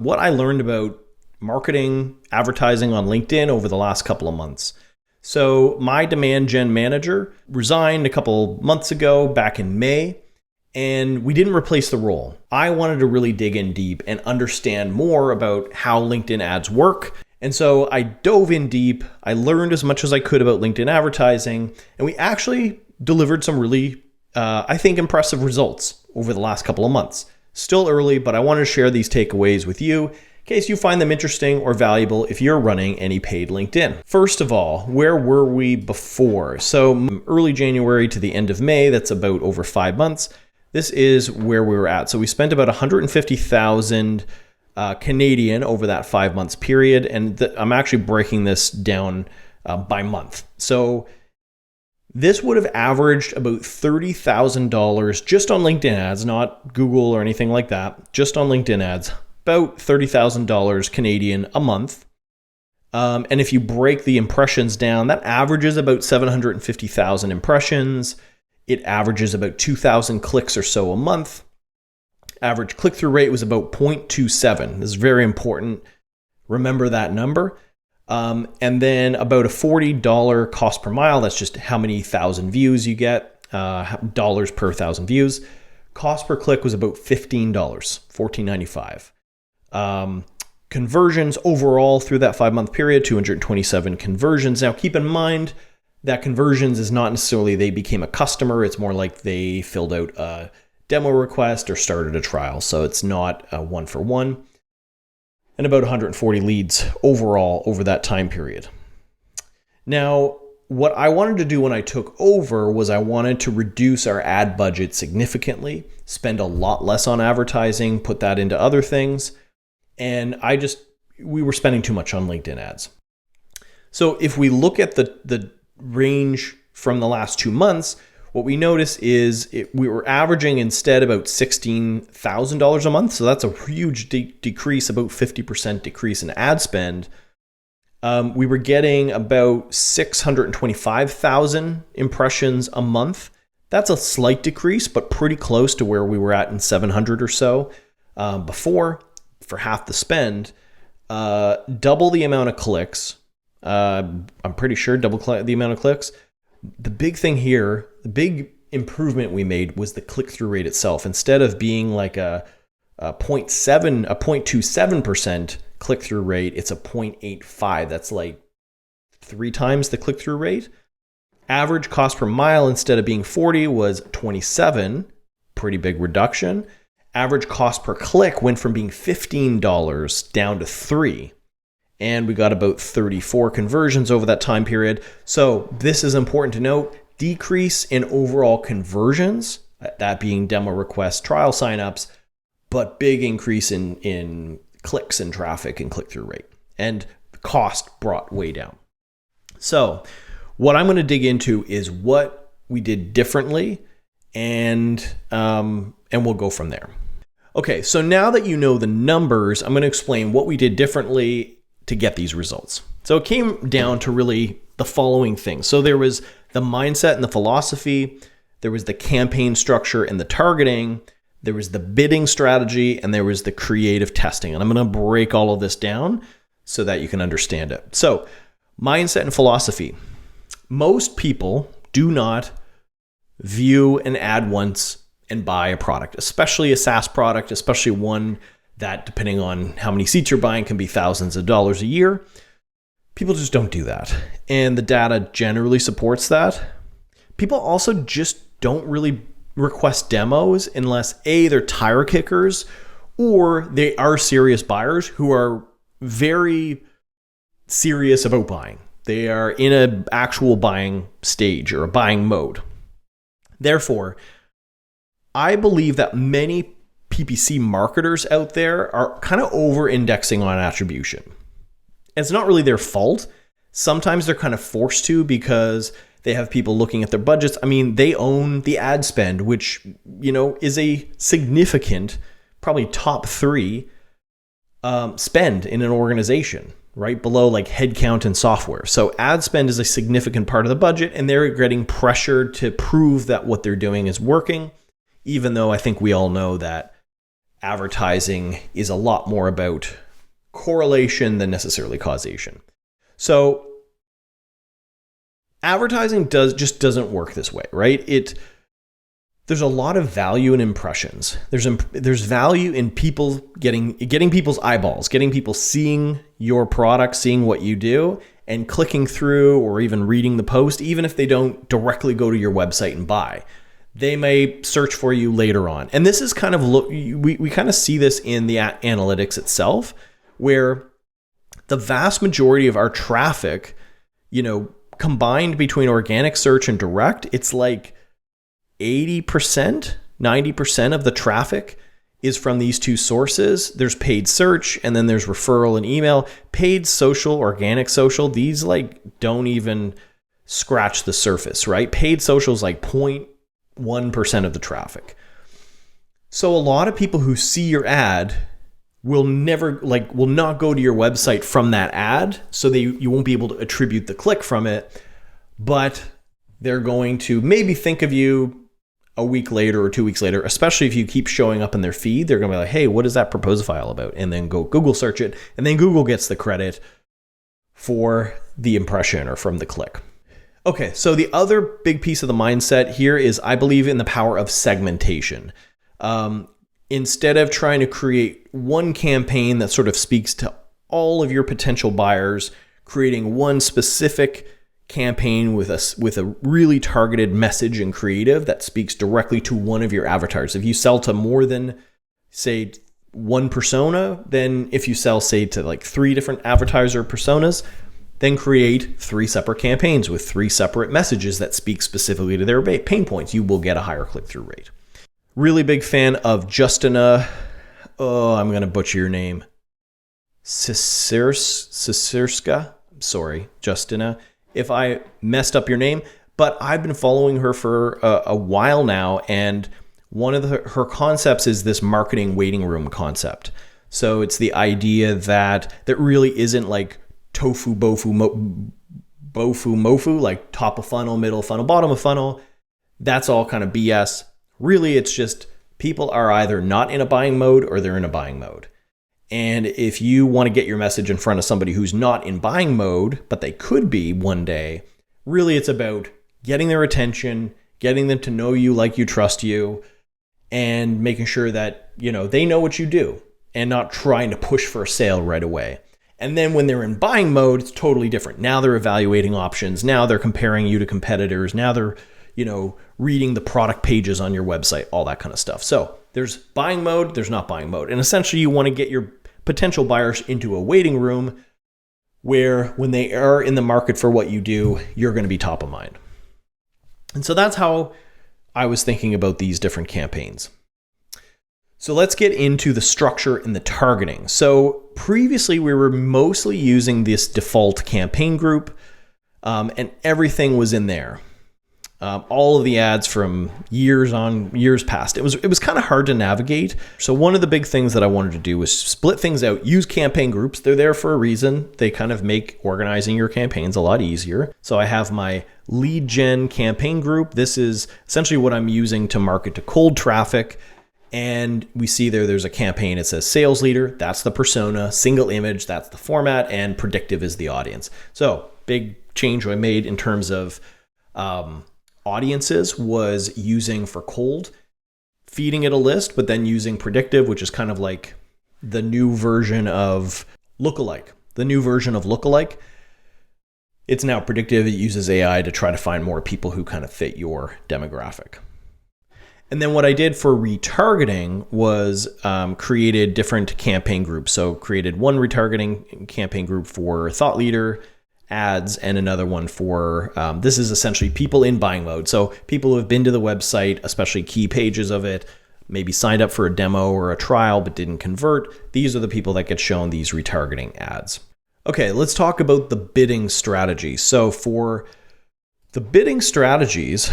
what I learned about marketing, advertising on LinkedIn over the last couple of months. So my demand gen manager resigned a couple months ago, back in May, and we didn't replace the role. I wanted to really dig in deep and understand more about how LinkedIn ads work. And so I dove in deep. I learned as much as I could about LinkedIn advertising, and we actually delivered some really, I think, impressive results over the last couple of months. Still early, but I wanted to share these takeaways with you in case you find them interesting or valuable if you're running any paid LinkedIn. First of all, where were we before? So early January to the end of May, that's about over 5 months. This is where we were at. So we spent about 150,000 Canadian over that 5 months period. And I'm actually breaking this down by month. So this would have averaged about $30,000 just on LinkedIn ads, not Google or anything like that, just on LinkedIn ads, about $30,000 Canadian a month. And if you break the impressions down, that averages about 750,000 impressions. It averages about 2,000 clicks or so a month. Average click-through rate was about 0.27. This is very important. Remember that number. And then about a $40 cost per mile. That's just how many thousand views you get, dollars per thousand views. Cost per click was about $15, $14.95. Conversions overall through that 5 month period, 227 conversions. Now keep in mind that conversions is not necessarily they became a customer. It's more like they filled out a demo request or started a trial. So it's not a one for one. And about 140 leads overall over that time period. Now, what I wanted to do when I took over was I wanted to reduce our ad budget significantly, spend a lot less on advertising, put that into other things. And we were spending too much on LinkedIn ads. So if we look at the range from the last 2 months, what we notice is we were averaging instead about $16,000 a month. So that's a huge decrease, about 50% decrease in ad spend. We were getting about 625,000 impressions a month. That's a slight decrease, but pretty close to where we were at in 700 or so before for half the spend. Double the amount of clicks. I'm pretty sure double the amount of clicks. The big thing here, the big improvement we made was the click-through rate itself. Instead of being like a 0.27% click-through rate, it's a 0.85. That's like 3 times the click-through rate. Average cost per mile instead of being 40 was 27, pretty big reduction. Average cost per click went from being $15 down to $3. And we got about 34 conversions over that time period. So this is important to note. Decrease in overall conversions, that being demo requests, trial signups, but big increase in clicks and traffic and click-through rate. And the cost brought way down. So what I'm going to dig into is what we did differently, and we'll go from there. Okay, so now that you know the numbers, I'm going to explain what we did differently to get these results. So it came down to really the following things. So there was the mindset and the philosophy, there was the campaign structure and the targeting, there was the bidding strategy, and there was the creative testing. And I'm going to break all of this down so that you can understand it. So mindset and philosophy. Most people do not view an ad once and buy a product, especially a SaaS product, especially one that, depending on how many seats you're buying, can be thousands of dollars a year. People just don't do that. And the data generally supports that. People also just don't really request demos unless A, they're tire kickers, or they are serious buyers who are very serious about buying. They are in an actual buying stage or a buying mode. Therefore, I believe that many PPC marketers out there are kind of over-indexing on attribution. And it's not really their fault. Sometimes they're kind of forced to because they have people looking at their budgets. I mean, they own the ad spend, which, is a significant, probably top 3 spend in an organization, right below like headcount and software. So ad spend is a significant part of the budget, and they're getting pressured to prove that what they're doing is working, even though I think we all know that advertising is a lot more about correlation than necessarily causation. So advertising just doesn't work this way, right? There's a lot of value in impressions. There's value in people getting people's eyeballs, getting people seeing your product, seeing what you do, and clicking through or even reading the post, even if they don't directly go to your website and buy. They may search for you later on. And this is kind of, we kind of see this in the analytics itself, where the vast majority of our traffic, combined between organic search and direct, it's like 80%, 90% of the traffic is from these two sources. There's paid search, and then there's referral and email. Paid social, organic social, these don't even scratch the surface, right? Paid social is 0.1% of the traffic. So a lot of people who see your ad will not go to your website from that ad, so you won't be able to attribute the click from it, but they're going to maybe think of you a week later or 2 weeks later, especially if you keep showing up in their feed. They're going to be like, hey, what is that Proposify all about? And then go Google search it, and then Google gets the credit for the impression or from the click. Okay, so the other big piece of the mindset here is I believe in the power of segmentation. Instead of trying to create one campaign that sort of speaks to all of your potential buyers, creating one specific campaign with a really targeted message and creative that speaks directly to one of your avatars. If you sell to more than, say, one persona, then if you sell, say, to 3 different advertiser personas, then create 3 separate campaigns with 3 separate messages that speak specifically to their pain points. You will get a higher click-through rate. Really big fan of Justina. Oh, I'm going to butcher your name. Sisirska. Sorry, Justina, if I messed up your name, but I've been following her for a while now, and one of her concepts is this marketing waiting room concept. So it's the idea that really isn't like tofu, bofu, mofu, like top of funnel, middle of funnel, bottom of funnel. That's all kind of BS. Really, it's just people are either not in a buying mode or they're in a buying mode. And if you want to get your message in front of somebody who's not in buying mode, but they could be one day, really it's about getting their attention, getting them to know you, like you, trust you, and making sure that, they know what you do and not trying to push for a sale right away. And then when they're in buying mode, it's totally different. Now they're evaluating options. Now they're comparing you to competitors. Now they're, reading the product pages on your website, all that kind of stuff. So there's buying mode, there's not buying mode. And essentially you want to get your potential buyers into a waiting room where when they are in the market for what you do, you're going to be top of mind. And so that's how I was thinking about these different campaigns. So let's get into the structure and the targeting. So previously we were mostly using this default campaign group, and everything was in there. All of the ads from years past. It was kind of hard to navigate. So one of the big things that I wanted to do was split things out, use campaign groups. They're there for a reason. They kind of make organizing your campaigns a lot easier. So I have my lead gen campaign group. This is essentially what I'm using to market to cold traffic. And we see there's a campaign. It says sales leader. That's the persona. Single image. That's the format. And predictive is the audience. So big change I made in terms of audiences was using for cold, feeding it a list, but then using predictive, which is kind of like the new version of lookalike. It's now predictive. It uses AI to try to find more people who kind of fit your demographic. And then what I did for retargeting was created different campaign groups. So created one retargeting campaign group for thought leader ads and another one for, this is essentially people in buying mode. So people who have been to the website, especially key pages of it, maybe signed up for a demo or a trial but didn't convert. These are the people that get shown these retargeting ads. Okay, let's talk about the bidding strategy. So for the bidding strategies,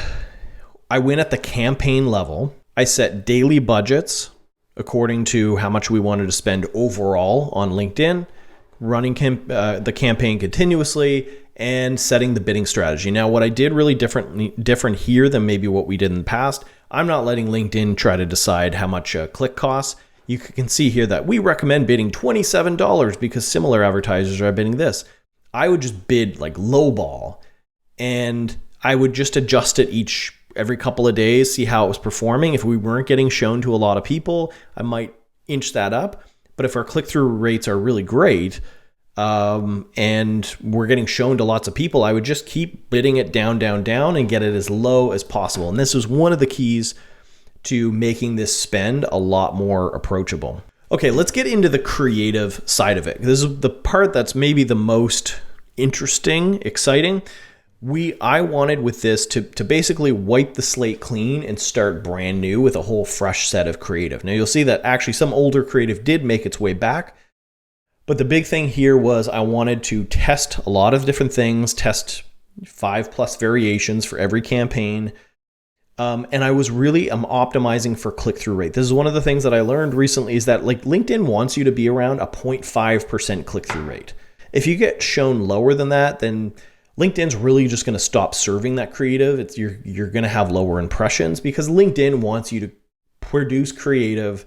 I went at the campaign level. I set daily budgets according to how much we wanted to spend overall on LinkedIn, running the campaign continuously, and setting the bidding strategy. Now, what I did really different here than maybe what we did in the past, I'm not letting LinkedIn try to decide how much a click costs. you can see here that we recommend bidding $27 because similar advertisers are bidding this. I would just bid like lowball, and I would just adjust it every couple of days, see how it was performing. If we weren't getting shown to a lot of people, I might inch that up. But if our click-through rates are really great, and we're getting shown to lots of people, I would just keep bidding it down, down, down and get it as low as possible. And this was one of the keys to making this spend a lot more approachable. Okay, let's get into the creative side of it. This is the part that's maybe the most interesting, exciting. I wanted with this to basically wipe the slate clean and start brand new with a whole fresh set of creative. Now you'll see that actually some older creative did make its way back, but the big thing here was I wanted to test a lot of different things, test 5+ variations for every campaign. And I'm optimizing for click-through rate. This is one of the things that I learned recently is that like LinkedIn wants you to be around a 0.5% click-through rate. If you get shown lower than that, then LinkedIn's really just going to stop serving that creative. You're going to have lower impressions because LinkedIn wants you to produce creative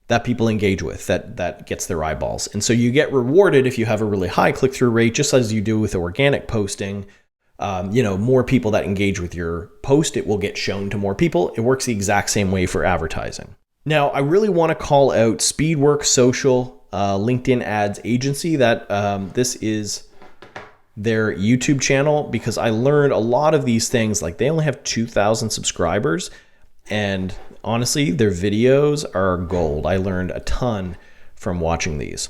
that people engage with, that gets their eyeballs. And so you get rewarded if you have a really high click-through rate, just as you do with organic posting. More people that engage with your post, it will get shown to more people. It works the exact same way for advertising. Now, I really want to call out Speedwork Social, LinkedIn Ads Agency. This is their YouTube channel, because I learned a lot of these things. Like they only have 2,000 subscribers, and honestly, their videos are gold. I learned a ton from watching these.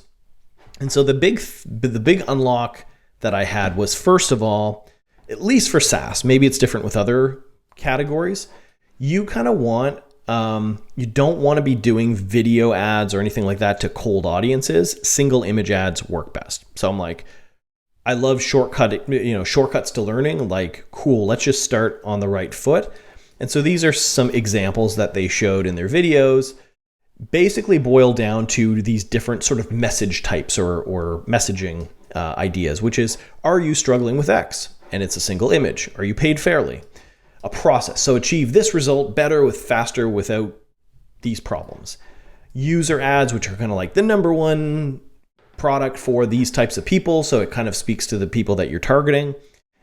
And so the big unlock that I had was, first of all, at least for SaaS, maybe it's different with other categories, you kind of want, you don't want to be doing video ads or anything like that to cold audiences. Single image ads work best. So I'm like, I love shortcuts to learning. Like, cool, let's just start on the right foot. And so these are some examples that they showed in their videos, basically boil down to these different sort of message types or messaging ideas, which is, are you struggling with X? And it's a single image. Are you paid fairly? A process. So achieve this result better faster without these problems. User ads, which are kind of like the number one product for these types of people. So it kind of speaks to the people that you're targeting.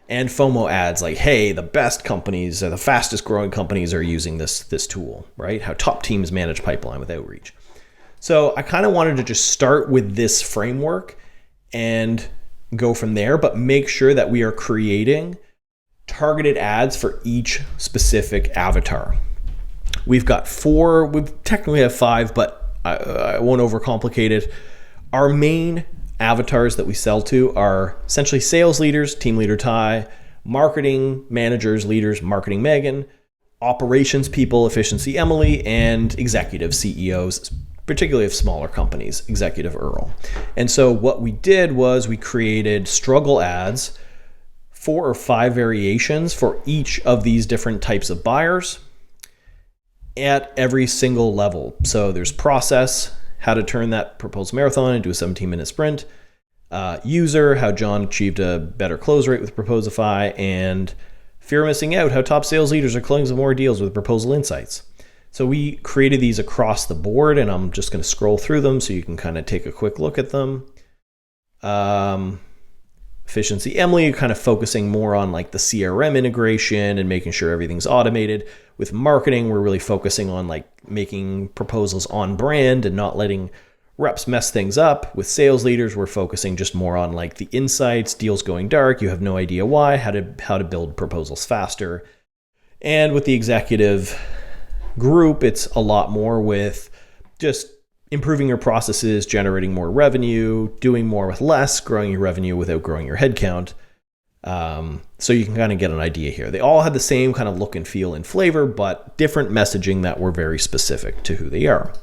And FOMO ads, like, hey, the best companies or the fastest growing companies are using this tool, right? How top teams manage pipeline with outreach. So I kind of wanted to just start with this framework and go from there, but make sure that we are creating targeted ads for each specific avatar. We've got 4, we technically have 5, but I won't overcomplicate it. Our main avatars that we sell to are essentially sales leaders, team leader Ty, marketing managers, leaders, marketing Megan, operations people, efficiency Emily, and executive CEOs, particularly of smaller companies, executive Earl. And so what we did was we created struggle ads, 4 or 5 variations for each of these different types of buyers at every single level. So there's process, how to turn that proposal marathon into a 17-minute sprint, user, how John achieved a better close rate with Proposify, and fear of missing out, how top sales leaders are closing more deals with proposal insights. So we created these across the board, and I'm just going to scroll through them so you can kind of take a quick look at them. Efficiency Emily, kind of focusing more on like the CRM integration and making sure everything's automated. With marketing, we're really focusing on like making proposals on brand and not letting reps mess things up. With sales leaders, we're focusing just more on like the insights, deals going dark, you have no idea why, how to build proposals faster. And with the executive group, it's a lot more with just improving your processes, generating more revenue, doing more with less, growing your revenue without growing your headcount. So you can kind of get an idea here. They all had the same kind of look and feel and flavor, but different messaging that were very specific to who they are.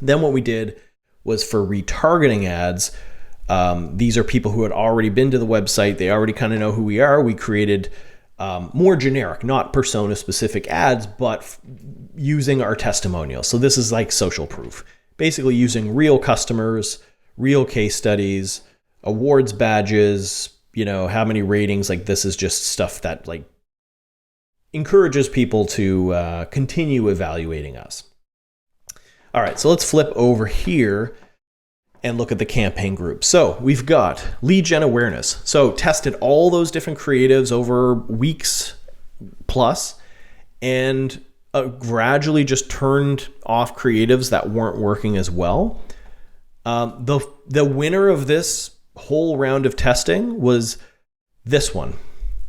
Then what we did was for retargeting ads, these are people who had already been to the website. They already kind of know who we are. We created more generic, not persona specific ads, but using our testimonials. So this is like social proof, basically using real customers, real case studies, awards badges, how many ratings. Like this is just stuff that like encourages people to continue evaluating us. All All right, so let's flip over here and look at the campaign group. So we've got lead gen awareness. So tested all those different creatives over weeks plus, and gradually just turned off creatives that weren't working as well. The winner of this whole round of testing was this one.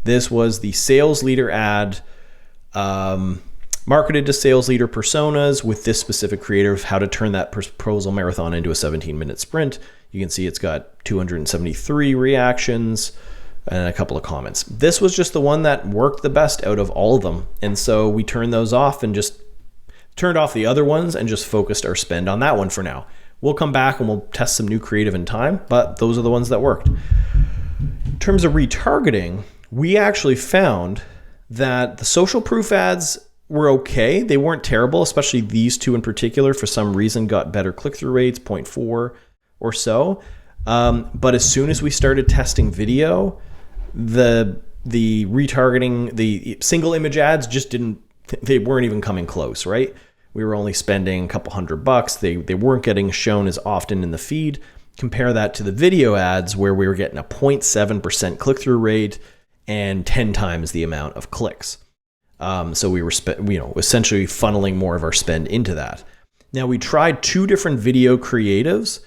This was the sales leader ad, marketed to sales leader personas with this specific creative, how to turn that proposal marathon into a 17-minute sprint. You can see it's got 273 reactions and a couple of comments. This was just the one that worked the best out of all of them. And so we turned those off and just turned off the other ones and just focused our spend on that one for now. We'll come back and we'll test some new creative in time, but those are the ones that worked. In terms of retargeting, we actually found that the social proof ads were okay. They weren't terrible, especially these two in particular, for some reason got better click-through rates, 0.4 or so. But as soon as we started testing video, the retargeting, the single image ads just they weren't even coming close, right? We were only spending a couple $100. They weren't getting shown as often in the feed. Compare that to the video ads where we were getting a 0.7% click-through rate and 10 times the amount of clicks. So we were essentially funneling more of our spend into that. Now we tried two different video creatives.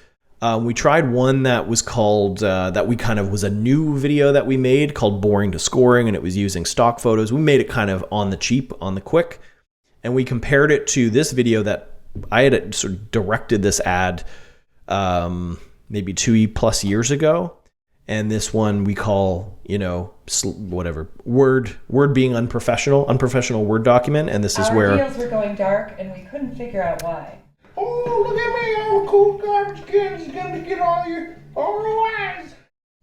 We tried one that was called, was a new video that we made called Boring to Scoring, and it was using stock photos. We made it kind of on the cheap, on the quick, and we compared it to this video that I had sort of directed this ad maybe 2+ years ago. And this one we call, word being unprofessional Word document. And this is where our reels were going dark and we couldn't figure out why. Oh, look at me, all cool garbage can is gonna get all your ROIs.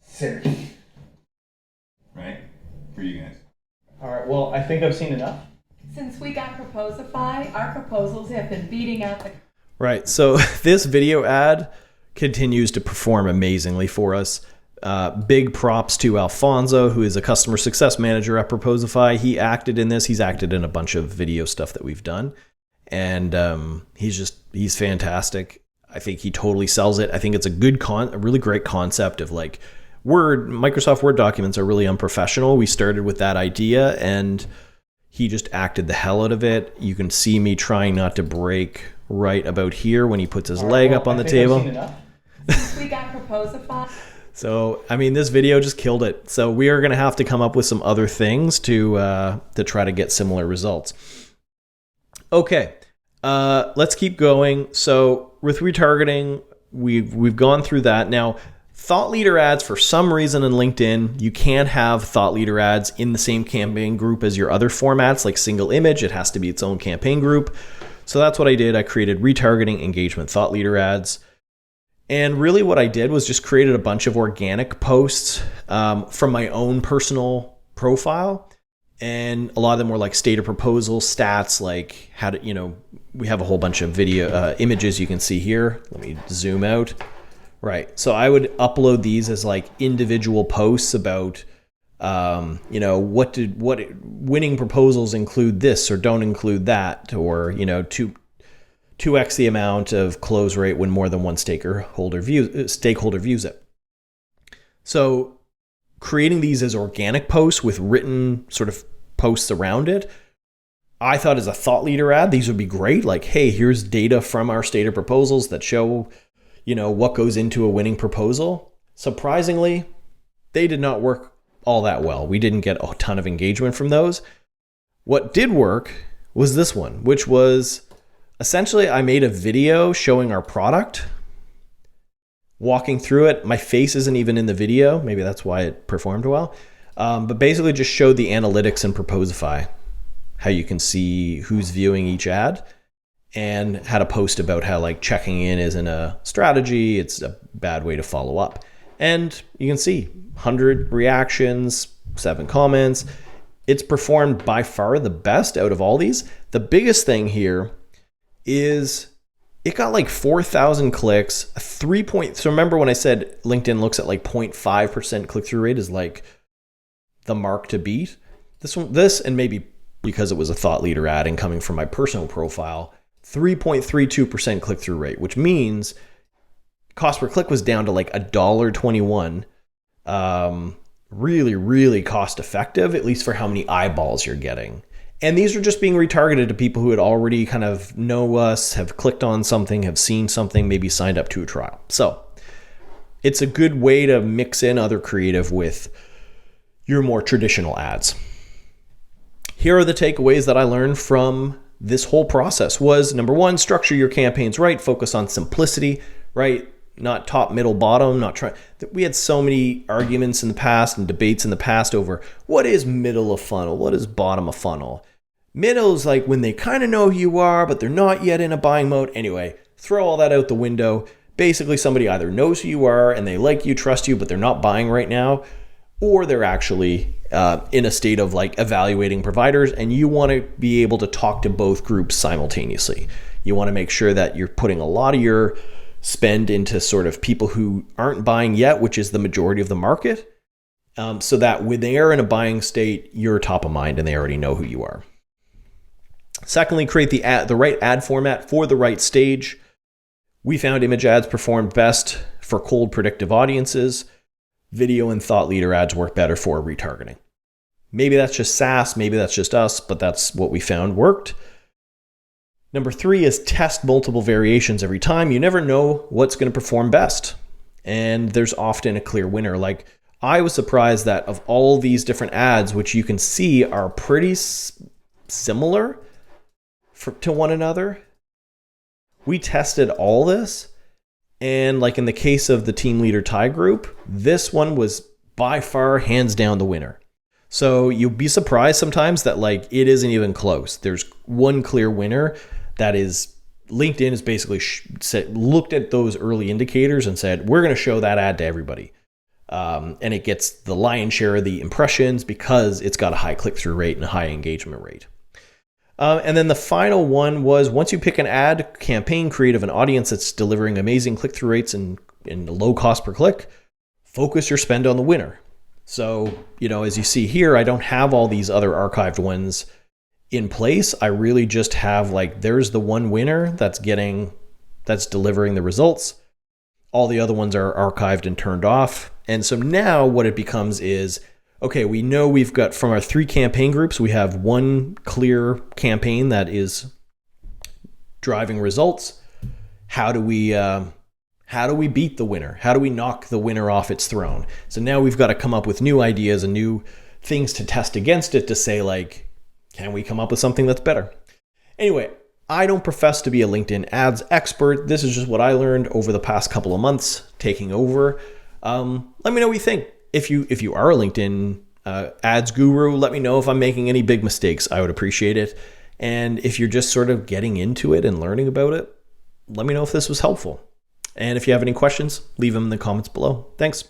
Search. Right? For you guys. All right, well, I think I've seen enough. Since we got Proposify, our proposals have been beating out the... Right, so this video ad continues to perform amazingly for us. Big props to Alfonso, who is a customer success manager at Proposify. He acted in this. He's acted in a bunch of video stuff that we've done. And he's fantastic. I think he totally sells it. I think it's a really great concept of like Microsoft Word documents are really unprofessional. We started with that idea and he just acted the hell out of it. You can see me trying not to break right about here when he puts his leg up on the table. We got Proposify. So, I mean, this video just killed it. So we are going to have to come up with some other things to try to get similar results. Okay, let's keep going. So with retargeting, we've gone through that. Now, thought leader ads, for some reason in LinkedIn, you can't have thought leader ads in the same campaign group as your other formats, like single image. It has to be its own campaign group. So that's what I did. I created retargeting engagement thought leader ads. And really what I did was just created a bunch of organic posts from my own personal profile. And a lot of them were like state of proposal, stats, like how to, we have a whole bunch of video images you can see here. Let me zoom out. Right. So I would upload these as like individual posts about, what winning proposals include this or don't include that, or, 2x the amount of close rate when more than one stakeholder views it. So creating these as organic posts with written sort of posts around it, I thought as a thought leader ad, these would be great. Like, hey, here's data from our state of proposals that show, what goes into a winning proposal. Surprisingly, they did not work all that well. We didn't get a ton of engagement from those. What did work was this one, which was essentially I made a video showing our product, walking through it. My face isn't even in the video. Maybe that's why it performed well. But basically just showed the analytics in Proposify, how you can see who's viewing each ad, and had a post about how like checking in isn't a strategy. It's a bad way to follow up. And you can see 100 reactions, 7 comments. It's performed by far the best out of all these. The biggest thing here is it got like 4,000 clicks, So remember when I said LinkedIn looks at like 0.5% click-through rate is like the mark to beat? This and maybe because it was a thought leader ad and coming from my personal profile, 3.32% click-through rate, which means cost per click was down to like $1.21. Really, really cost effective, at least for how many eyeballs you're getting. And these are just being retargeted to people who had already kind of know us, have clicked on something, have seen something, maybe signed up to a trial. So it's a good way to mix in other creative with your more traditional ads. Here are the takeaways that I learned from this whole process was, number one, structure your campaigns right, focus on simplicity, right? Not top, middle, bottom, not trying. We had so many arguments in the past and debates in the past over what is middle of funnel, what is bottom of funnel. Middle is like when they kind of know who you are, but they're not yet in a buying mode. Anyway, throw all that out the window. Basically, somebody either knows who you are and they like you, trust you, but they're not buying right now, or they're actually in a state of like evaluating providers, and you want to be able to talk to both groups simultaneously. You want to make sure that you're putting a lot of your spend into sort of people who aren't buying yet, which is the majority of the market, so that when they are in a buying state, you're top of mind and they already know who you are. Secondly, create the right ad format for the right stage. We found image ads performed best for cold predictive audiences. Video and thought leader ads work better for retargeting. Maybe that's just SaaS, maybe that's just us, but that's what we found worked. Number 3 is test multiple variations every time. You never know what's going to perform best. And there's often a clear winner. Like, I was surprised that of all these different ads, which you can see are pretty similar to one another, we tested all this. And like in the case of the team leader tie group, this one was by far hands down the winner. So you'll be surprised sometimes that like it isn't even close. There's one clear winner. That is, LinkedIn has basically looked at those early indicators and said, we're going to show that ad to everybody. And it gets the lion's share of the impressions because it's got a high click-through rate and a high engagement rate. And then the final one was, once you pick an ad, campaign, creative, an audience that's delivering amazing click-through rates and low cost per click, focus your spend on the winner. So, as you see here, I don't have all these other archived ones in place. I really just have like, there's the one winner that's delivering the results. All the other ones are archived and turned off. And so now what it becomes is, okay, we know we've got from our 3 campaign groups, we have one clear campaign that is driving results. How do we beat the winner? How do we knock the winner off its throne? So now we've got to come up with new ideas and new things to test against it to say like, can we come up with something that's better? Anyway, I don't profess to be a LinkedIn ads expert. This is just what I learned over the past couple of months taking over. Let me know what you think. If you are a LinkedIn ads guru, let me know if I'm making any big mistakes. I would appreciate it. And if you're just sort of getting into it and learning about it, let me know if this was helpful. And if you have any questions, leave them in the comments below. Thanks.